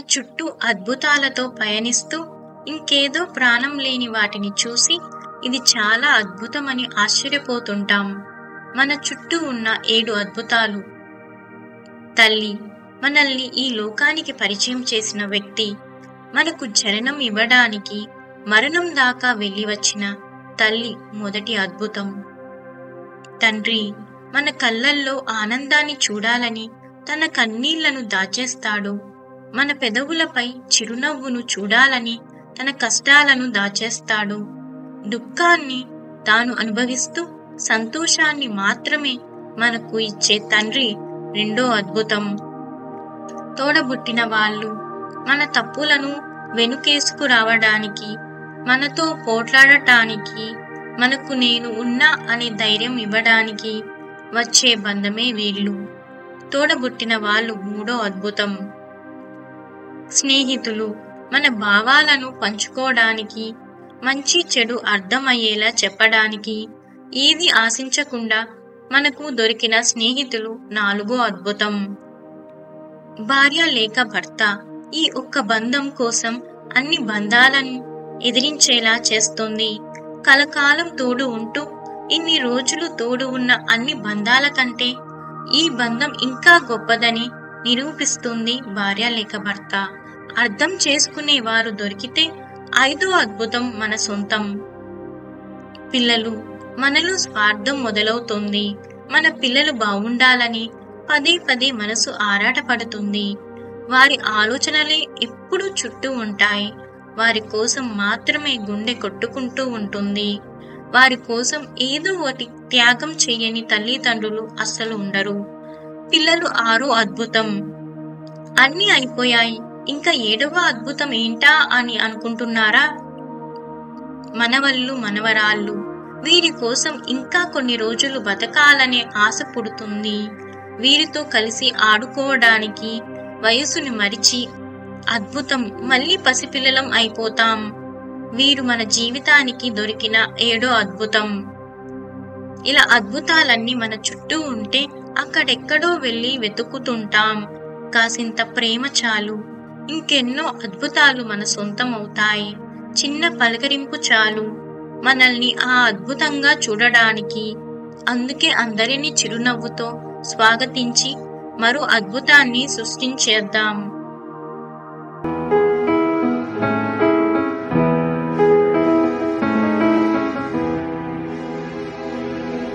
చుట్టూ అద్భుతాలతో పయనిస్తూ ఇంకేదో ప్రాణం లేని వాటిని చూసి ఇది చాలా అద్భుతమని ఆశ్చర్యపోతుంటాం. మన చుట్టూ ఉన్న 7 అద్భుతాలు. తల్లి, మనల్ని ఈ లోకానికి పరిచయం చేసిన వ్యక్తి, మనకు జననం ఇవ్వడానికి మరణం దాకా వెళ్ళి వచ్చిన తల్లి మొదటి అద్భుతం. తండ్రి, మన కళ్ళల్లో ఆనందాన్ని చూడాలని తన కన్నీళ్లను దాచేస్తాడు. మన పెదవులపై చిరునవ్వును చూడాలని తన కష్టాలను దాచేస్తాడు. దుఃఖాన్ని తాను అనుభవిస్తూ సంతోషాన్ని మాత్రమే మనకు ఇచ్చే తండ్రి రెండో అద్భుతం. తోడబుట్టిన వాళ్ళు మన తప్పులను వెనుకేసుకు రావడానికి, మనతో పోట్లాడటానికి, మనకు నేను ఉన్నా అనే ధైర్యం ఇవ్వడానికి వచ్చే బంధమే వీళ్ళు. తోడబుట్టిన వాళ్ళు మూడో అద్భుతం. స్నేహితులు మన భావాలను పంచుకోవడానికి, మంచి చెడు అర్థమయ్యేలా చెప్పడానికి, ఏది ఆశించకుండా మనకు దొరికిన స్నేహితులు నాలుగో అద్భుతం. భార్య లేక భర్త ఈ ఒక్క బంధం కోసం అన్ని బంధాలను ఎదిరించేలా చేస్తుంది. కలకాలం తోడు ఉంటూ ఇన్ని రోజులు తోడు ఉన్న అన్ని బంధాల కంటే ఈ బంధం ఇంకా గొప్పదని నిరూపిస్తుంది భార్య లేక భర్త. అర్థం చేసుకునే వారు దొరికితే ఐదో అద్భుతం మన సొంతం. పిల్లలు, మనలో స్వార్థం మొదలవుతుంది. మన పిల్లలు బాగుండాలని పదే పదే మనసు ఆరాటపడుతుంది. వారి ఆలోచనలే ఎప్పుడూ చుట్టూ ఉంటాయి. వారి కోసం మాత్రమే గుండె కొట్టుకుంటూ ఉంటుంది. వారి కోసం ఏదో ఒకటి త్యాగం చేయని తల్లిదండ్రులు అస్సలు ఉండరు. పిల్లలు ఆరో అద్భుతం. అన్నీ అయిపోయాయి, ఇంకా 7వ అద్భుతం ఏంటా అని అనుకుంటున్నారా? మనవళ్ళు మనవరాళ్ళు. వీరి కోసం ఇంకా కొన్ని రోజులు బతకాలనే ఆశ పుడుతుంది. వీరితో కలిసి ఆడుకోవడానికి వయసుని మరిచి అద్భుతం మళ్ళీ పసిపిల్లలం అయిపోతాం. వీరు మన జీవితానికి దొరికిన 7వ అద్భుతం. ఇలా అద్భుతాలన్నీ మన చుట్టూ ఉంటే అక్కడెక్కడో వెళ్ళి వెతుకుతుంటాం. కాసింత ప్రేమ చాలు, ఇంకెన్నో అద్భుతాలు మన సొంతం అవుతాయి. చిన్న పలకరింపు చాలు మనల్ని ఆ అద్భుతంగా చూడడానికి. అందుకే అందరినీ చిరునవ్వుతో స్వాగతించి మరో అద్భుతాన్ని సృష్టించేద్దాం.